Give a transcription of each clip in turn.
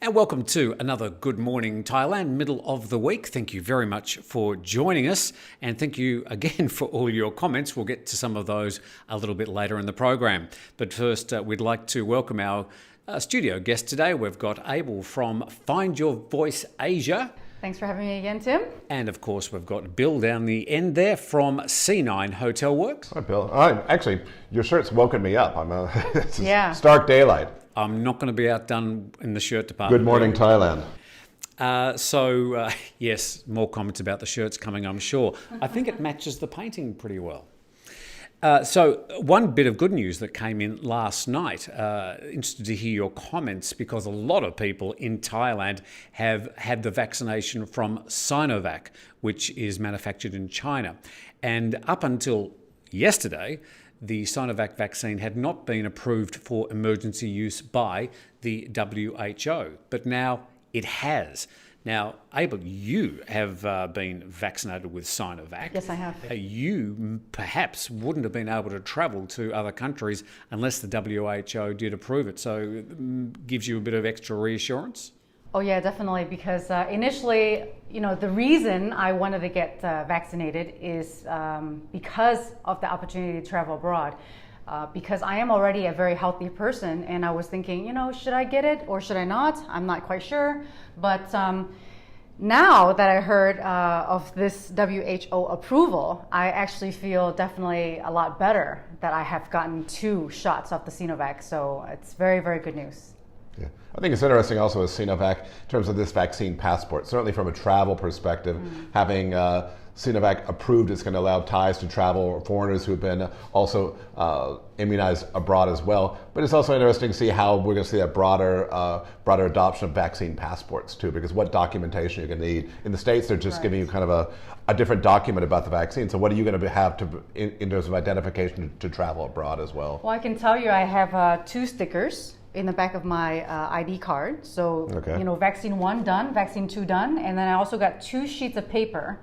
And welcome to another Good Morning Thailand, middle of the week. Thank you very much for joining us. And thank you again for all your comments. We'll get to some of those a little bit later in the program. But first, we'd like to welcome our studio guest today. We've got Able from Find Your Voice Asia. Thanks for having me again, Tim. And of course, we've got Bill down the end there from C9 Hotel Works. Hi, Bill. Actually, your shirt's woken me up. It's stark daylight. I'm not going to be outdone in the shirt department. Good Morning Thailand. Yes, more comments about the shirts coming, I'm sure. I think it matches the painting pretty well. So one bit of good news that came in last night, interested to hear your comments because a lot of people in Thailand have had the vaccination from Sinovac, which is manufactured in China. And up until yesterday, the Sinovac vaccine had not been approved for emergency use by the WHO, but now it has. Now, Able, you have been vaccinated with Sinovac. Yes, I have. You perhaps wouldn't have been able to travel to other countries unless the WHO did approve it. So it gives you a bit of extra reassurance? Oh yeah, definitely. Because initially, the reason I wanted to get vaccinated is because of the opportunity to travel abroad. Because I am already a very healthy person, and I was thinking, should I get it or should I not? I'm not quite sure. But now that I heard of this WHO approval, I actually feel definitely a lot better that I have gotten 2 shots of the Sinovac. So it's very, very good news. Yeah. I think it's interesting also with Sinovac in terms of this vaccine passport. Certainly from a travel perspective, having Sinovac approved is going to allow Thais to travel, or foreigners who have been also immunized abroad as well. But it's also interesting to see how we're going to see that broader adoption of vaccine passports too, because what documentation you're going to need. In the States, they're just giving you kind of a different document about the vaccine. So what are you going to have in terms of identification to travel abroad as well? Well, I can tell you I have 2 stickers in the back of my ID card. So, vaccine 1 done, vaccine 2 done. And then I also got 2 sheets of paper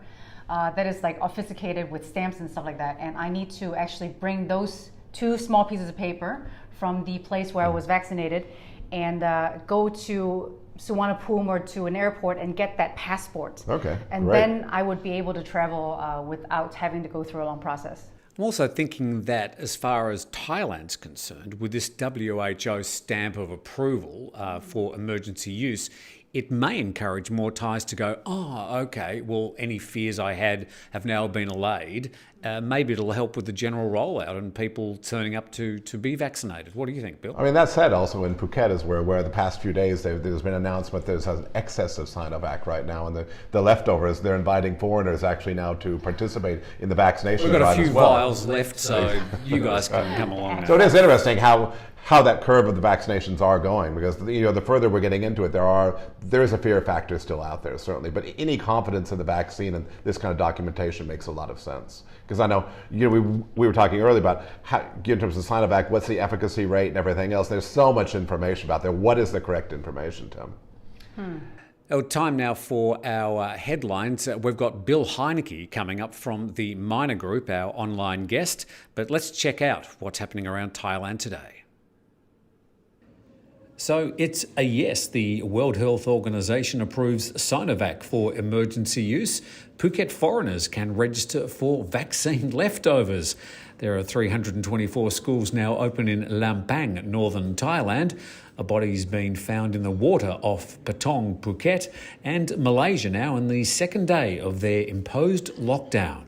that is like authenticated with stamps and stuff like that. And I need to actually bring those 2 small pieces of paper from the place where I was vaccinated and go to Suvarnabhumi or to an airport and get that passport. Okay, and then I would be able to travel without having to go through a long process. I'm also thinking that as far as Thailand's concerned, with this WHO stamp of approval for emergency use, it may encourage more Thais to go, any fears I had have now been allayed. Maybe it'll help with the general rollout and people turning up to be vaccinated. What do you think, Bill? I mean, that said, also in Phuket, as we're aware, the past few days there's been an announcement there's an excess of Sinovac right now, and the leftovers, they're inviting foreigners actually now to participate in the vaccination drive as well. We've got a few vials left, so you guys can come along now. So it is interesting how that curve of the vaccinations are going, because the further we're getting into it, there is a fear factor still out there, certainly. But any confidence in the vaccine and this kind of documentation makes a lot of sense. Because I know we were talking earlier about how, in terms of Sinovac, what's the efficacy rate and everything else. There's so much information out there. What is the correct information, Tim? Time now for our headlines. We've got Bill Heinecke coming up from the Minor Group, our online guest. But let's check out what's happening around Thailand today. So it's a yes. The World Health Organization approves Sinovac for emergency use. Phuket foreigners can register for vaccine leftovers. There are 324 schools now open in Lampang, northern Thailand. A body's been found in the water off Patong, Phuket, and Malaysia now in the second day of their imposed lockdown.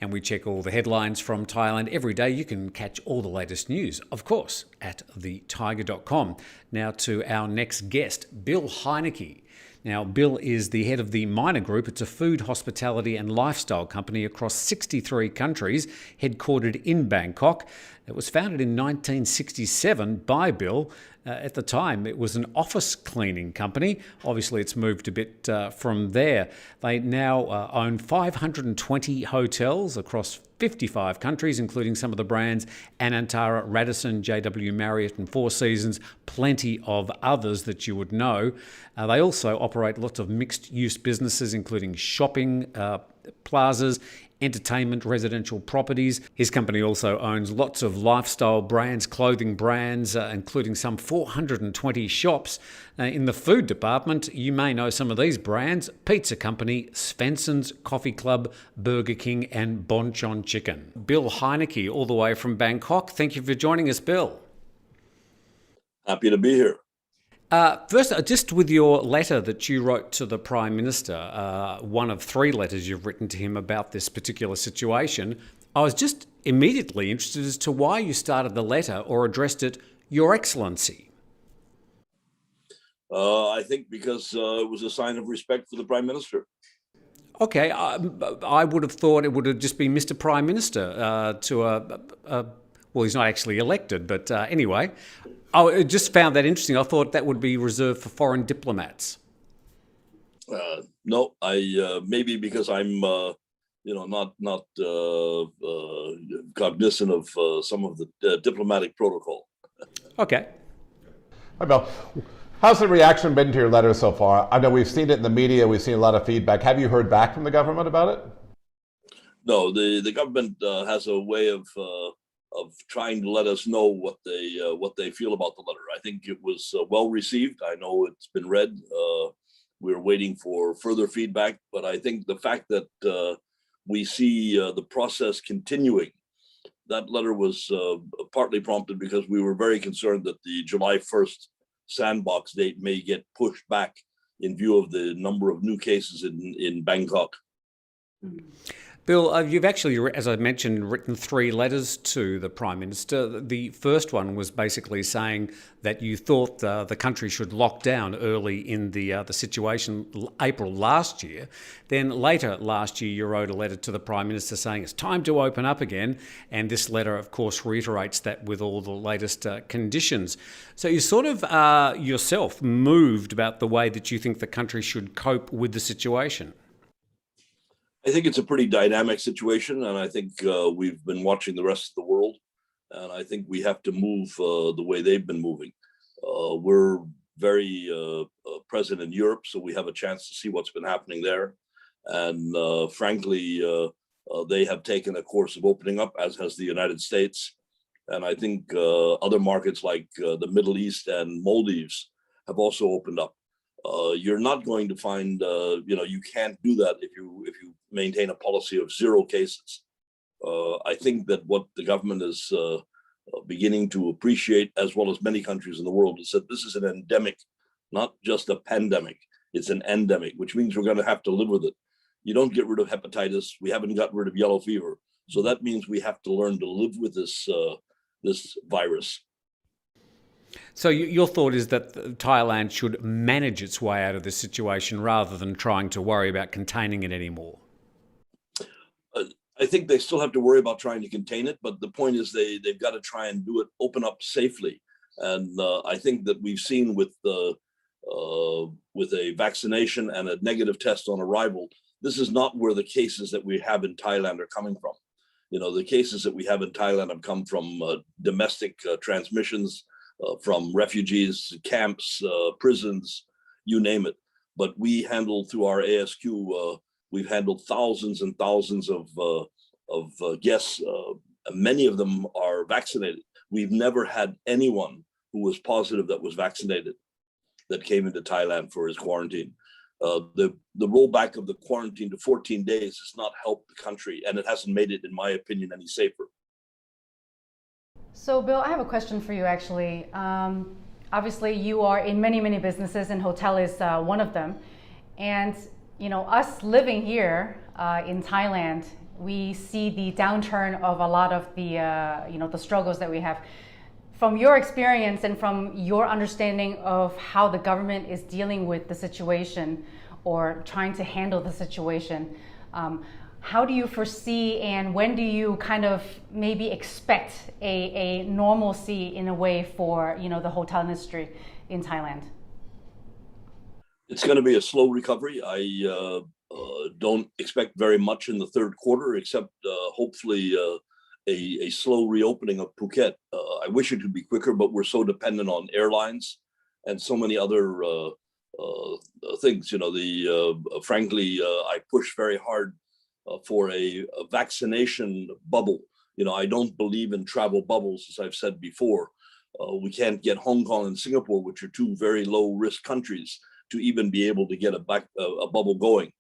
And we check all the headlines from Thailand every day. You can catch all the latest news, of course, at thetiger.com. Now to our next guest, Bill Heinecke. Now, Bill is the head of the Minor Group. It's a food, hospitality and lifestyle company across 63 countries, headquartered in Bangkok. It was founded in 1967 by Bill. At the time, it was an office cleaning company. Obviously, it's moved a bit from there. They now own 520 hotels across 55 countries, including some of the brands Anantara, Radisson, JW Marriott and Four Seasons, plenty of others that you would know. They also operate lots of mixed-use businesses, including shopping plazas, entertainment, residential properties. His company also owns lots of lifestyle brands, clothing brands, including some 420 shops. In the food department, you may know some of these brands: pizza company, Svensson's Coffee Club, Burger King and Bonchon Chicken. Bill Heinecke, all the way from Bangkok. Thank you for joining us, Bill. Happy to be here. First, just with your letter that you wrote to the Prime Minister, one of 3 letters you've written to him about this particular situation, I was just immediately interested as to why you started the letter or addressed it, Your Excellency. I think because it was a sign of respect for the Prime Minister. Okay, I would have thought it would have just been Mr. Prime Minister well, he's not actually elected, but anyway. I just found that interesting. I thought that would be reserved for foreign diplomats. No, I maybe because I'm, not cognizant of some of the diplomatic protocol. Okay. Hi, Bill. How's the reaction been to your letter so far? I know we've seen it in the media. We've seen a lot of feedback. Have you heard back from the government about it? No, the government has a way of trying to let us know what they feel about the letter. I think it was well received. I know it's been read. We're waiting for further feedback, but I think the fact that we see the process continuing, that letter was partly prompted because we were very concerned that the July 1st sandbox date may get pushed back in view of the number of new cases in Bangkok. Mm-hmm. Bill, you've actually, as I mentioned, written 3 letters to the Prime Minister. The first one was basically saying that you thought the country should lock down early in the situation April last year. Then later last year, you wrote a letter to the Prime Minister saying it's time to open up again. And this letter, of course, reiterates that with all the latest conditions. So you sort of yourself moved about the way that you think the country should cope with the situation. I think it's a pretty dynamic situation, and I think we've been watching the rest of the world, and I think we have to move the way they've been moving. We're very present in Europe, so we have a chance to see what's been happening there. And frankly, they have taken a course of opening up, as has the United States. And I think other markets like the Middle East and Maldives have also opened up. You're not going to find, you can't do that if you maintain a policy of 0 cases. I think that what the government is beginning to appreciate, as well as many countries in the world, is that this is an endemic, not just a pandemic. It's an endemic, which means we're going to have to live with it. You don't get rid of hepatitis. We haven't got rid of yellow fever. So that means we have to learn to live with this virus. So your thought is that Thailand should manage its way out of this situation rather than trying to worry about containing it anymore? I think they still have to worry about trying to contain it, but the point is they've got to try and do it, open up safely. And I think that we've seen with a vaccination and a negative test on arrival, this is not where the cases that we have in Thailand are coming from. The cases that we have in Thailand have come from domestic transmissions, from refugees, camps, prisons, you name it. But we handle through our ASQ, we've handled thousands and thousands of guests. Many of them are vaccinated. We've never had anyone who was positive that was vaccinated that came into Thailand for his quarantine. The rollback of the quarantine to 14 days has not helped the country, and it hasn't made it, in my opinion, any safer. So, Bill, I have a question for you, actually. Obviously, you are in many, many businesses, and hotel is one of them. And, us living here in Thailand, we see the downturn of a lot of the, the struggles that we have. From your experience and from your understanding of how the government is dealing with the situation or trying to handle the situation, how do you foresee and when do you kind of maybe expect a normalcy in a way for the hotel industry in Thailand? It's going to be a slow recovery. I don't expect very much in the third quarter, except hopefully a slow reopening of Phuket. I wish it could be quicker, but we're so dependent on airlines and so many other things. Frankly, I pushed very hard for a vaccination bubble. I don't believe in travel bubbles, as I've said before. We can't get Hong Kong and Singapore, which are two very low risk countries, to even be able to get a bubble going.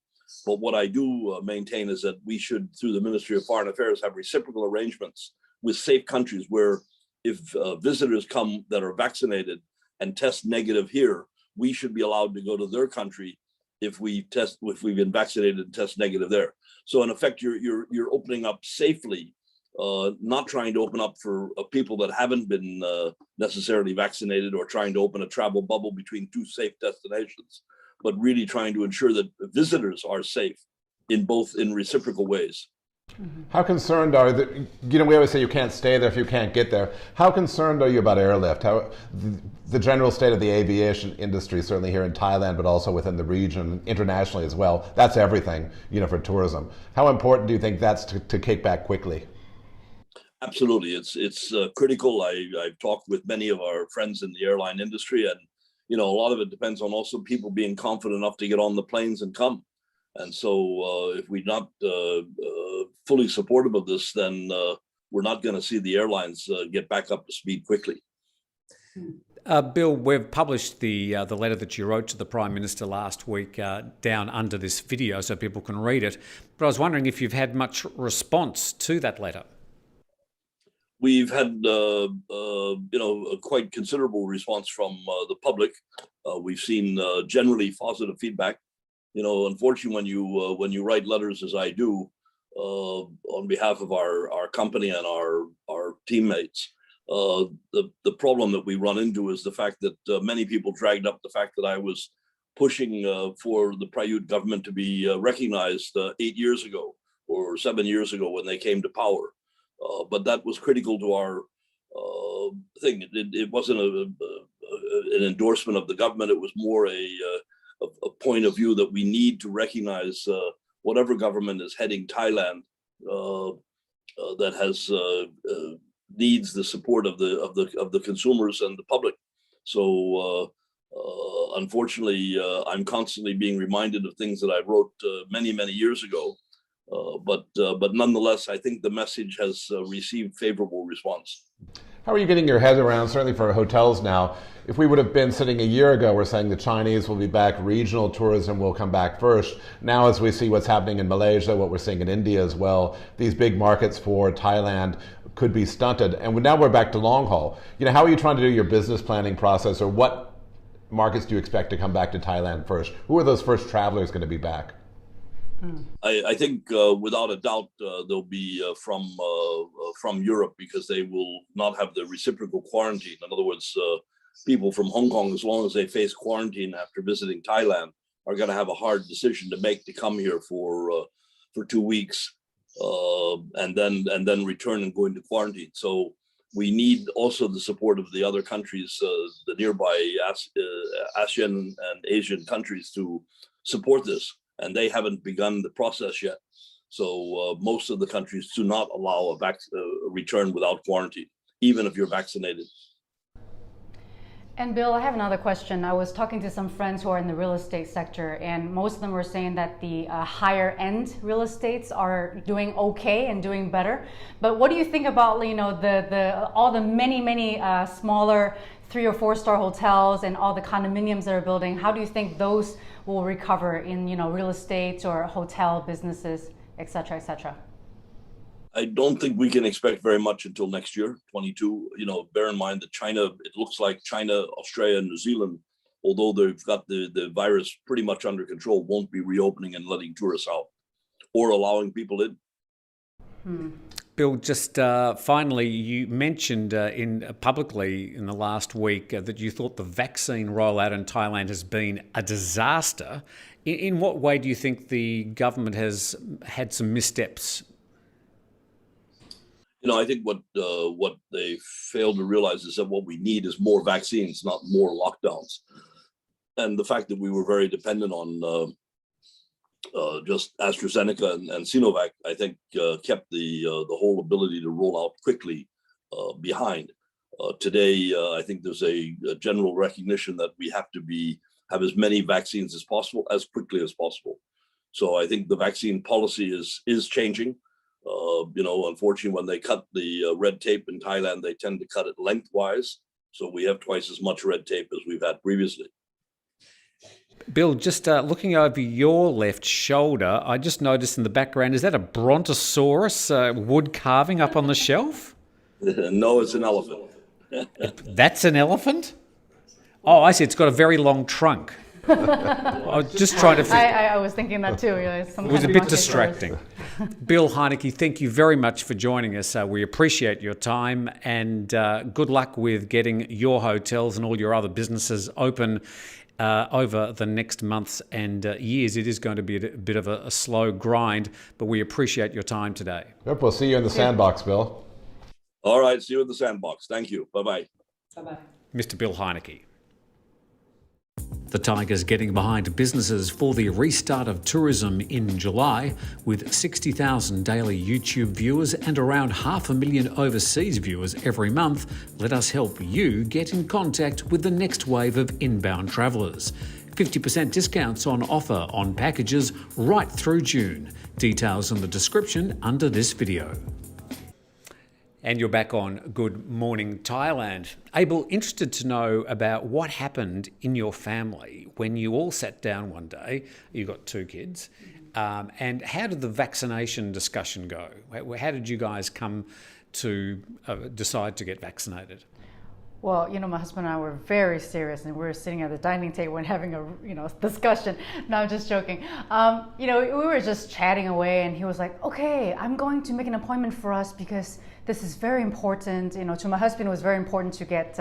But what I do maintain is that we should, through the Ministry of Foreign Affairs, have reciprocal arrangements with safe countries where if visitors come that are vaccinated and test negative here, we should be allowed to go to their country if we've been vaccinated and test negative there. So in effect, you're opening up safely, not trying to open up for people that haven't been necessarily vaccinated, or trying to open a travel bubble between two safe destinations, but really trying to ensure that visitors are safe in reciprocal ways. How concerned are we always say you can't stay there if you can't get there. How concerned are you about airlift? How the general state of the aviation industry, certainly here in Thailand, but also within the region, internationally as well? That's everything, for tourism. How important do you think that's to kick back quickly? Absolutely, it's critical. I've talked with many of our friends in the airline industry, and a lot of it depends on also people being confident enough to get on the planes and come. And so if we're not fully supportive of this, then we're not going to see the airlines get back up to speed quickly. Bill, we've published the letter that you wrote to the Prime Minister last week down under this video so people can read it. But I was wondering if you've had much response to that letter. We've had a quite considerable response from the public. We've seen generally positive feedback. Unfortunately, when you write letters, as I do, on behalf of our company and our teammates, the problem that we run into is the fact that many people dragged up the fact that I was pushing for the Prayut government to be recognized 8 years ago or 7 years ago when they came to power. But that was critical to our thing. It wasn't an endorsement of the government. It was more a point of view that we need to recognize whatever government is heading Thailand that has needs the support of the consumers and the public. So unfortunately, I'm constantly being reminded of things that I wrote many years ago. But nonetheless, I think the message has received favorable response. How are you getting your head around, certainly for hotels now? If we would have been sitting a year ago, we're saying the Chinese will be back, regional tourism will come back first. Now, as we see what's happening in Malaysia, what we're seeing in India as well, these big markets for Thailand could be stunted. And now we're back to long haul. How are you trying to do your business planning process, or what markets do you expect to come back to Thailand first? Who are those first travelers going to be back? I think without a doubt they'll be from Europe, because they will not have the reciprocal quarantine. In other words, people from Hong Kong, as long as they face quarantine after visiting Thailand, are going to have a hard decision to make to come here for 2 weeks and then return and go into quarantine. So we need also the support of the other countries, the nearby ASEAN and Asian countries, to support this. And they haven't begun the process yet. So most of the countries do not allow a return without quarantine, even if you're vaccinated. And Bill, I have another question. I was talking to some friends who are in the real estate sector, and most of them were saying that the higher end real estates are doing okay and doing better. But what do you think about all the many smaller 3 or 4 star hotels and all the condominiums that are building? How do you think those will recover in real estate or hotel businesses, et cetera, et cetera? I don't think we can expect very much until next year, 22. Bear in mind that China, it looks like China, Australia, and New Zealand, although they've got the virus pretty much under control, won't be reopening and letting tourists out or allowing people in. Bill, just finally, you mentioned publicly in the last week that you thought the vaccine rollout in Thailand has been a disaster. In what way do you think the government has had some missteps? I think what they failed to realize is that what we need is more vaccines, not more lockdowns. And the fact that we were very dependent on just AstraZeneca and Sinovac, I think, kept the whole ability to roll out quickly behind. Today, I think there's a general recognition that we have to have as many vaccines as possible, as quickly as possible. So I think the vaccine policy is changing. Unfortunately, when they cut the red tape in Thailand, they tend to cut it lengthwise. So we have twice as much red tape as we've had previously. Bill, just looking over your left shoulder, I just noticed in the background, is that a brontosaurus wood carving up on the shelf? No, it's an elephant. That's an elephant? Oh, I see. It's got a very long trunk. I was just trying to think. I was thinking that too. It was a bit distracting. Bill Heinecke, thank you very much for joining us. We appreciate your time, and good luck with getting your hotels and all your other businesses open over the next months and years. It is going to be a bit of a slow grind, but we appreciate your time today. Yep, we'll see you in the sandbox, Bill. All right, see you in the sandbox. Thank you. Bye-bye. Bye-bye. Mr. Bill Heinecke. The Tiger's getting behind businesses for the restart of tourism in July. With 60,000 daily YouTube viewers and around 500,000 overseas viewers every month, let us help you get in contact with the next wave of inbound travellers. 50% discounts on offer on packages right through June. Details in the description under this video. And you're back on Good Morning Thailand. Able, interested to know about what happened in your family when you all sat down one day. You got 2 kids. And how did the vaccination discussion go? How did you guys come to decide to get vaccinated? Well, my husband and I were very serious, and we were sitting at the dining table and having a, discussion. No, I'm just joking. We were just chatting away, and he was like, "Okay, I'm going to make an appointment for us because this is very important." To my husband, it was very important to get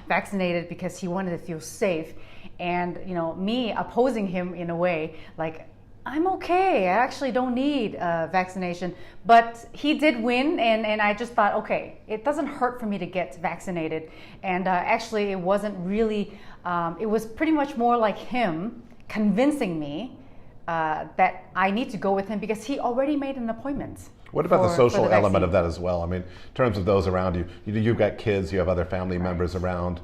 vaccinated because he wanted to feel safe. And me opposing him in a way, like, I'm okay, I actually don't need vaccination. But he did win, and I just thought, okay, it doesn't hurt for me to get vaccinated. And actually, it wasn't really, it was pretty much more like him convincing me that I need to go with him because he already made an appointment. What about the social element of that as well? I mean, in terms of those around you, you've got kids, you have other family members around.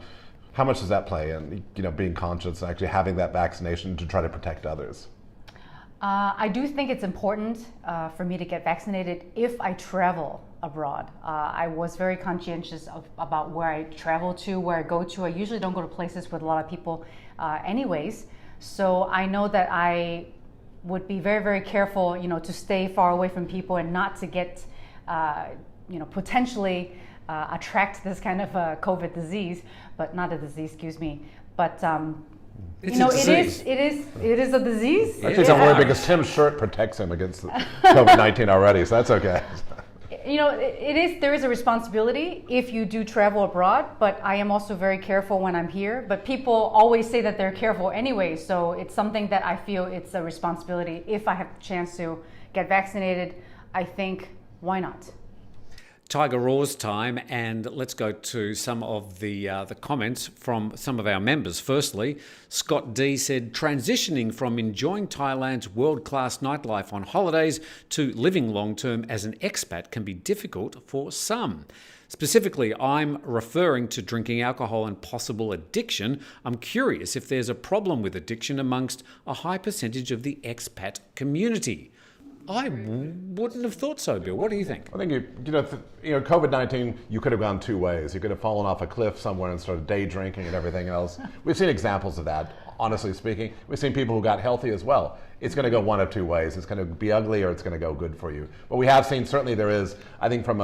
How much does that play in, being conscious and actually having that vaccination to try to protect others? I do think it's important for me to get vaccinated if I travel abroad. I was very conscientious about where I travel to, where I go to. I usually don't go to places with a lot of people anyways. So I know that I would be very, very careful, to stay far away from people and not to get, potentially attract this kind of COVID disease, but not a disease, excuse me. But it is a disease. Actually, don't worry because Tim's shirt protects him against COVID-19 already, so that's okay. There is a responsibility if you do travel abroad, but I am also very careful when I'm here. But people always say that they're careful anyway, so it's something that I feel it's a responsibility. If I have the chance to get vaccinated, I think, why not? Tiger Roar's time, and let's go to some of the comments from some of our members. Firstly, Scott D said, transitioning from enjoying Thailand's world-class nightlife on holidays to living long-term as an expat can be difficult for some. Specifically, I'm referring to drinking alcohol and possible addiction. I'm curious if there's a problem with addiction amongst a high percentage of the expat community. I wouldn't have thought so, Bill. What do you think? I think COVID-19, you could have gone 2 ways. You could have fallen off a cliff somewhere and started day drinking and everything else. We've seen examples of that. Honestly speaking, we've seen people who got healthy as well. It's going to go one of 2 ways. It's going to be ugly or it's going to go good for you. But we have seen, certainly there is, I think from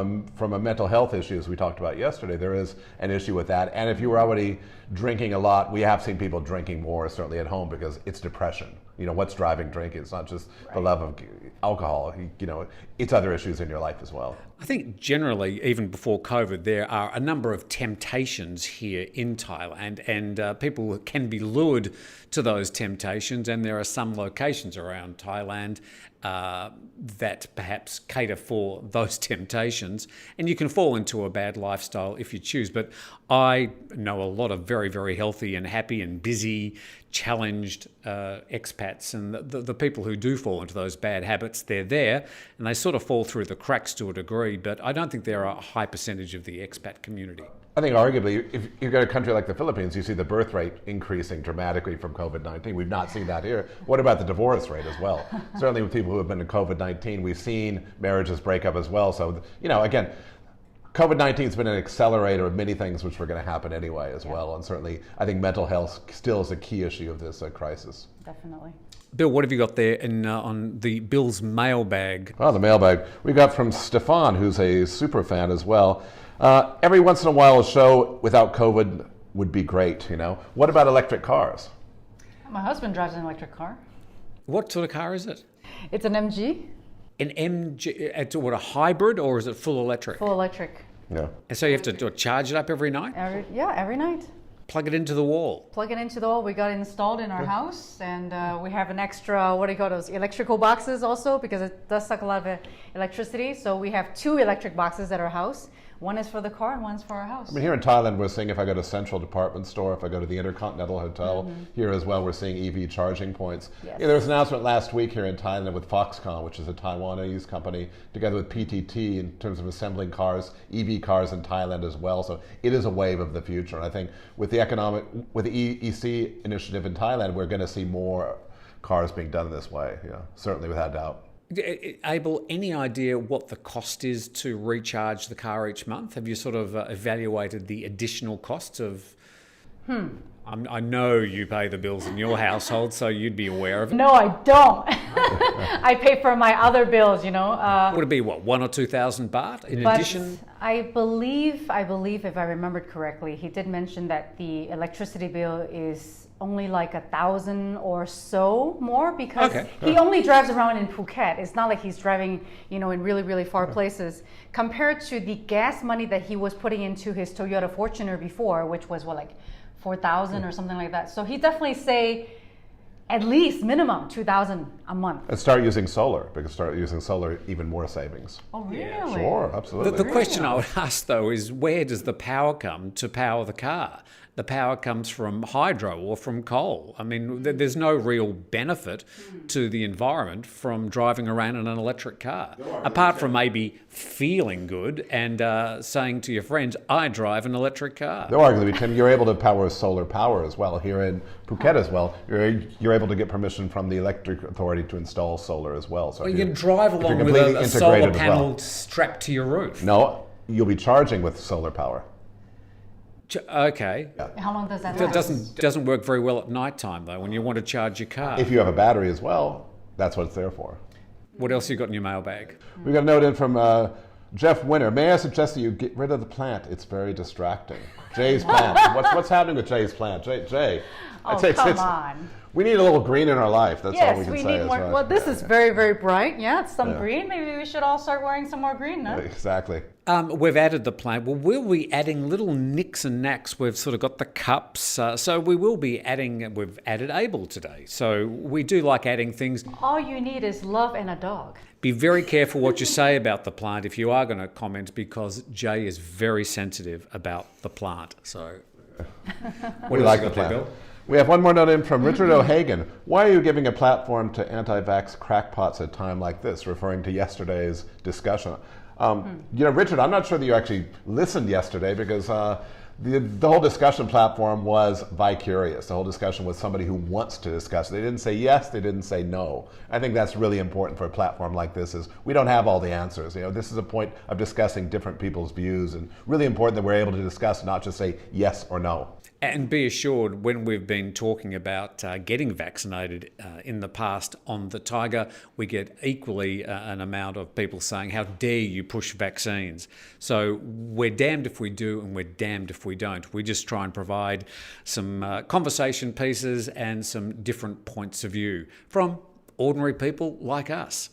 a mental health issue, as we talked about yesterday, there is an issue with that. And if you were already drinking a lot, we have seen people drinking more, certainly at home, because it's depression. What's driving drinking? It's not just the love of alcohol. It's other issues in your life as well. I think generally, even before COVID, there are a number of temptations here in Thailand, and people can be lured to those temptations. And there are some locations around Thailand that perhaps cater for those temptations, and you can fall into a bad lifestyle if you choose. But I know a lot of very, very healthy and happy and busy, challenged expats, and the people who do fall into those bad habits, they're there, and they sort of fall through the cracks to a degree, but I don't think they're a high percentage of the expat community. I think arguably, if you've got a country like the Philippines, you see the birth rate increasing dramatically from COVID-19. We've not seen that here. What about the divorce rate as well? Certainly with people who have been in COVID-19, we've seen marriages break up as well. So, again, COVID-19 has been an accelerator of many things which were going to happen anyway as well. And certainly, I think mental health still is a key issue of this crisis. Definitely. Bill, what have you got there on the Bill's mailbag? Oh, the mailbag. We got from Stefan, who's a super fan as well. Every once in a while, a show without COVID would be great, What about electric cars? My husband drives an electric car. What sort of car is it? It's an MG. An MG, it's what, a hybrid, or is it full electric? Full electric. Yeah. And so you have to charge it up every night? Every night. Plug it into the wall? Plug it into the wall. We got it installed in our house, and we have an extra, what do you call those, electrical boxes also, because it does suck a lot of electricity. So we have 2 electric boxes at our house. One is for the car and one's for our house. I mean, here in Thailand, we're seeing if I go to Central Department Store, if I go to the Intercontinental Hotel, here as well, we're seeing EV charging points. Yes. There was an announcement last week here in Thailand with Foxconn, which is a Taiwanese company, together with PTT in terms of assembling cars, EV cars in Thailand as well. So it is a wave of the future. And I think with the EEC initiative in Thailand, we're going to see more cars being done this way, certainly without doubt. Able, any idea what the cost is to recharge the car each month? Have you sort of evaluated the additional costs of... I know you pay the bills in your household, so you'd be aware of it. No, I don't. I pay for my other bills, Would it be, 1,000 or 2,000 baht in addition? I believe, if I remembered correctly, he did mention that the electricity bill is only like 1,000 or so more, because he only drives around in Phuket. It's not like he's driving, in really, really far places. Compared to the gas money that he was putting into his Toyota Fortuner before, which was 4,000 or something like that. So he definitely say at least minimum 2,000 a month. And start using solar, because start using solar, even more savings. Oh, really? Yeah. Sure, absolutely. The question I would ask, though, is where does the power come to power the car? The power comes from hydro or from coal. I mean, there's no real benefit to the environment from driving around in an electric car, apart from maybe feeling good and saying to your friends, I drive an electric car. Though arguably, Tim, you're able to power solar power as well. Here in Phuket as well, you're able to get permission from the electric authority to install solar as well. So you can drive along with a solar panel strapped to your roof. No, you'll be charging with solar power. Okay. Yeah. How long does that That last? doesn't work very well at night time, though, when you want to charge your car. If you have a battery as well, that's what it's there for. What else you got in your mailbag? We got a note in from Jeff Winter. May I suggest that you get rid of the plant? It's very distracting. Jay's plant. What's happening with Jay's plant? Jay. Oh, come on. We need a little green in our life. That's all we can say. Yes, we need more. Right. Well, this is very, very bright. Yeah, it's some green. Maybe we should all start wearing some more green, no? Exactly. We've added the plant. Well, we'll be adding little nicks and knacks. We've sort of got the cups. So we will be adding, we've added Able today. So we do like adding things. All you need is love and a dog. Be very careful what you say about the plant if you are going to comment, because Jay is very sensitive about the plant. So We like the plant. Bill? We have one more note in from Richard O'Hagan. Why are you giving a platform to anti-vax crackpots at a time like this, referring to yesterday's discussion? Richard, I'm not sure that you actually listened yesterday, because the whole discussion platform was vicarious. The whole discussion was somebody who wants to discuss. They didn't say yes, they didn't say no. I think that's really important for a platform like this, is we don't have all the answers. This is a point of discussing different people's views, and really important that we're able to discuss, not just say yes or no. And be assured, when we've been talking about getting vaccinated in the past on the Tiger, we get equally an amount of people saying, how dare you push vaccines? So we're damned if we do and we're damned if we don't. We just try and provide some conversation pieces and some different points of view from ordinary people like us.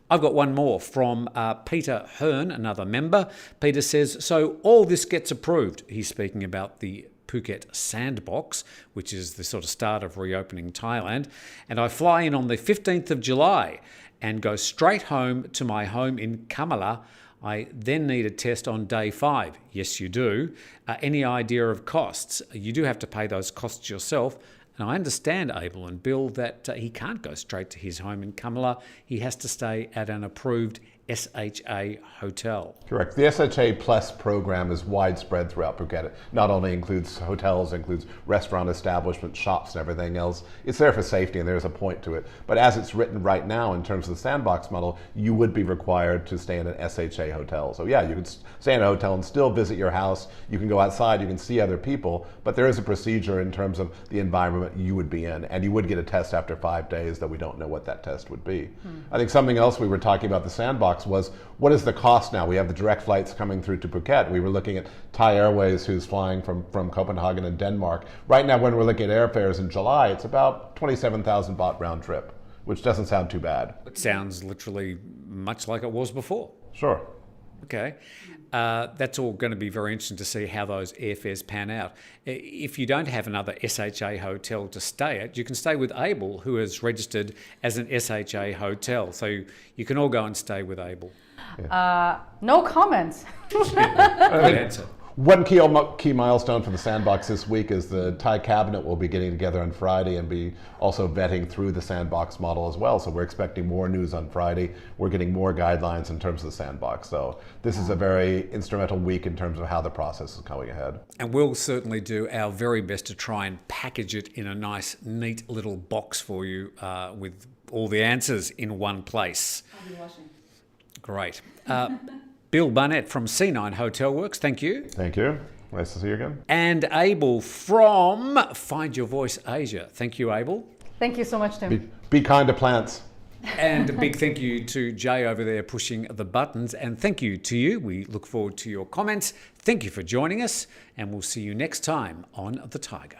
I've got one more from Peter Hearn, another member. Peter says, so all this gets approved. He's speaking about the Phuket Sandbox, which is the sort of start of reopening Thailand. And I fly in on the 15th of July and go straight home to my home in Kamala. I then need a test on day 5. Yes, you do. Any idea of costs? You do have to pay those costs yourself. And I understand, Able and Bill, that he can't go straight to his home in Kamala. He has to stay at an approved SHA hotel. Correct. The SHA Plus program is widespread throughout Phuket. It not only includes hotels, it includes restaurant establishments, shops, and everything else. It's there for safety, and there's a point to it. But as it's written right now, in terms of the sandbox model, you would be required to stay in an SHA hotel. So yeah, you could stay in a hotel and still visit your house. You can go outside, you can see other people, but there is a procedure in terms of the environment you would be in, and you would get a test after 5 days, though we don't know what that test would be. I think something else we were talking about the sandbox was, what is the cost now? We have the direct flights coming through to Phuket. We were looking at Thai Airways, who's flying from Copenhagen and Denmark. Right now, when we're looking at airfares in July, it's about 27,000 baht round trip, which doesn't sound too bad. It sounds literally much like it was before. Sure. Okay. That's all going to be very interesting to see how those airfares pan out. If you don't have another SHA hotel to stay at, you can stay with Able, who is registered as an SHA hotel. So you can all go and stay with Able. No comments. Good answer. One key milestone for the sandbox this week is the Thai cabinet will be getting together on Friday and be also vetting through the sandbox model as well. So we're expecting more news on Friday. We're getting more guidelines in terms of the sandbox. So this is a very instrumental week in terms of how the process is going ahead. And we'll certainly do our very best to try and package it in a nice, neat little box for you with all the answers in one place. I'll be watching. Great. Bill Barnett from C9 Hotel Works, thank you. Thank you. Nice to see you again. And Able from Find Your Voice Asia. Thank you, Able. Thank you so much, Tim. Be kind to plants. And a big thank you to Jay over there pushing the buttons. And thank you to you. We look forward to your comments. Thank you for joining us. And we'll see you next time on The Tiger.